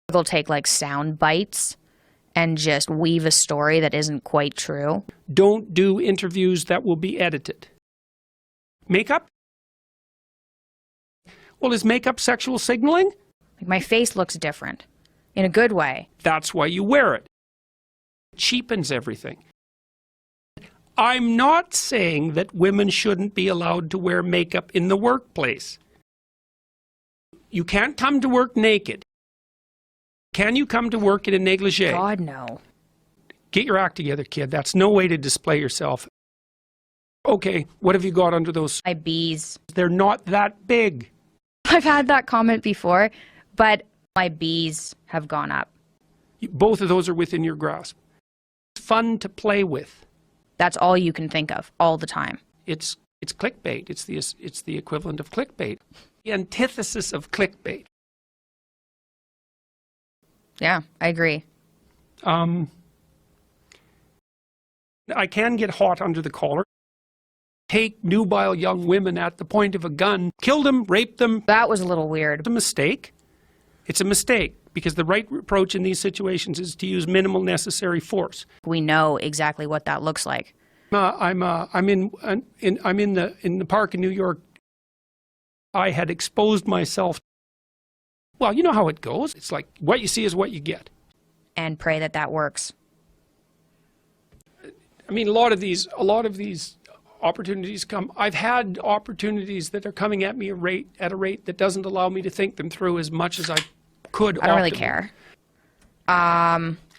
They'll take like sound bites and just weave a story that isn't quite true. Don't do interviews that will be edited. Makeup? Well, is makeup sexual signaling? Like my face looks different in a good way. That's why you wear it. It cheapens everything. I'm not saying that women shouldn't be allowed to wear makeup in the workplace. You can't come to work naked. Can you come to work in a negligee? God, no. Get your act together, kid. That's no way to display yourself. Okay, what have you got under those? My B's. They're not that big. I've had that comment before, but my B's have gone up. Both of those are within your grasp. It's fun to play with. That's all you can think of all the time. It's clickbait. It's the equivalent of clickbait. The antithesis of clickbait. Yeah, I agree. I can get hot under the collar. Take nubile young women at the point of a gun, kill them, rape them. That was a little weird. It's a mistake. It's a mistake because the right approach in these situations is to use minimal necessary force. We know exactly what that looks like. I'm in the park in New York. I had exposed myself. Well, you know how it goes. It's like what you see is what you get. And pray that that works. I mean, a lot of these opportunities come. I've had opportunities that are coming at me at a rate that doesn't allow me to think them through as much as I could. I don't really care.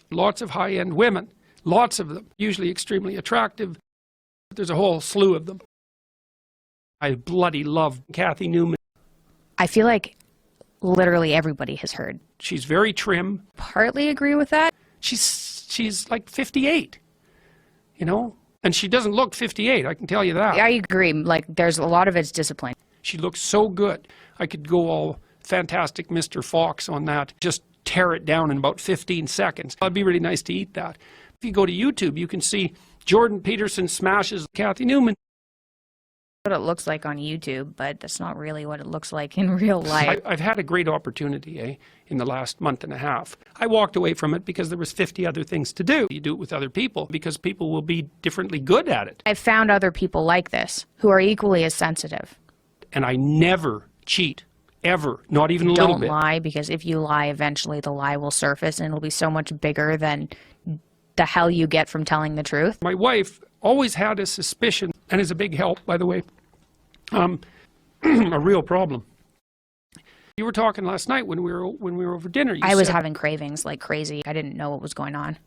Lots of high-end women, lots of them, usually extremely attractive. There's a whole slew of them. I bloody love Kathy Newman. I feel like literally everybody has heard. She's very trim. Partly agree with that. She's like 58, you know? And she doesn't look 58, I can tell you that. I agree. Like, there's a lot of it's discipline. She looks so good. I could go all fantastic Mr. Fox on that. Just tear it down in about 15 seconds. It'd be really nice to eat that. If you go to YouTube, you can see Jordan Peterson smashes Kathy Newman. What it looks like on YouTube, but that's not really what it looks like in real life. I've had a great opportunity, in the last month and a half. I walked away from it because there was 50 other things to do. You do it with other people because people will be differently good at it. I've found other people like this who are equally as sensitive. And I never cheat, ever, not even a little bit. Don't lie, because if you lie, eventually the lie will surface and it'll be so much bigger than the hell you get from telling the truth. My wife always had a suspicion, and is a big help, by the way, a real problem. You were talking last night when we were over dinner. I was having cravings like crazy. I didn't know what was going on.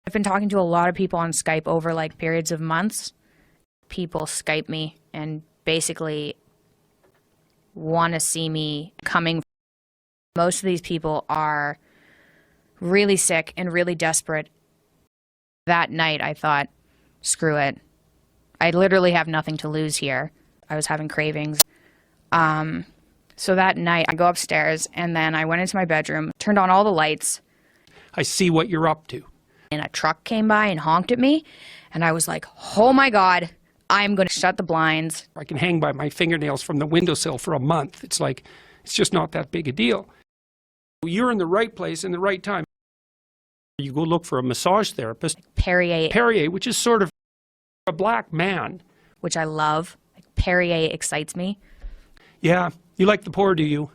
I've been talking to a lot of people on Skype over like periods of months. People Skype me and basically want to see me coming. Most of these people are really sick and really desperate. That night I thought, screw it. I literally have nothing to lose here. I was having cravings. So that night I go upstairs and then I went into my bedroom, turned on all the lights. I see what you're up to. And a truck came by and honked at me. And I was like, oh my God, I'm going to shut the blinds. I can hang by my fingernails from the windowsill for a month. It's like, it's just not that big a deal. You're in the right place in the right time. You go look for a massage therapist. Perrier, which is sort of a black man. Which I love. Like, Perrier excites me. Yeah. You like the poor, do you?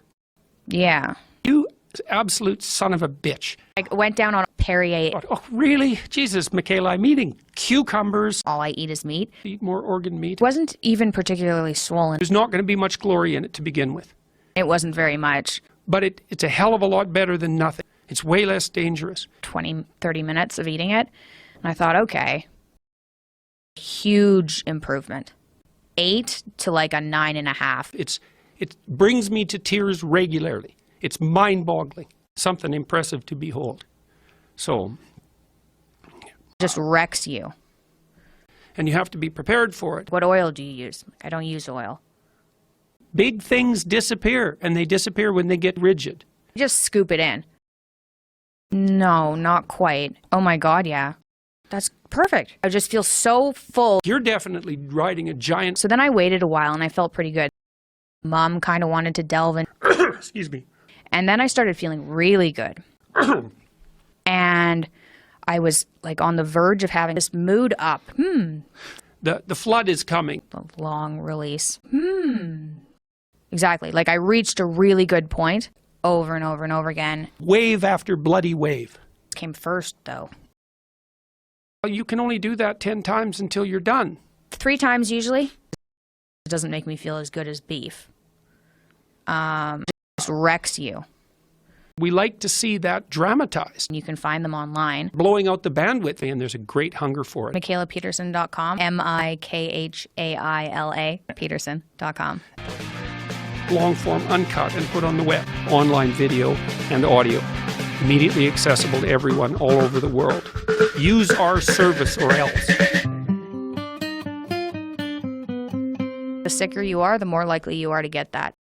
Yeah. You absolute son of a bitch. I went down on Perrier. Oh, really? Jesus, Mikhaila, I'm eating cucumbers. All I eat is meat. Eat more organ meat. It wasn't even particularly swollen. There's not going to be much glory in it to begin with. It wasn't very much. But it's a hell of a lot better than nothing. It's way less dangerous. 20, 30 minutes of eating it. And I thought, okay. Huge improvement. 8 to like a 9.5. It brings me to tears regularly. It's mind-boggling. Something impressive to behold. So. Just wrecks you. And you have to be prepared for it. What oil do you use? I don't use oil. Big things disappear, and they disappear when they get rigid. Just scoop it in. No, not quite. Oh my God, yeah. That's perfect. I just feel so full. You're definitely riding a giant. So then I waited a while and I felt pretty good. Mom kind of wanted to delve in. Excuse me. And then I started feeling really good. And I was like on the verge of having this mood up. The flood is coming. The long release. Exactly. Like I reached a really good point over and over and over again. Wave after bloody wave. Came first, though. You can only do that 10 times until you're done. 3 times usually. It doesn't make me feel as good as beef. It just wrecks you. We like to see that dramatized. You can find them online. Blowing out the bandwidth, and there's a great hunger for it. MikhailaPeterson.com. Mikhaila Peterson.com. Long form, uncut, and put on the web. Online video and audio. Immediately accessible to everyone all over the world. Use our service or else. The sicker you are, the more likely you are to get that.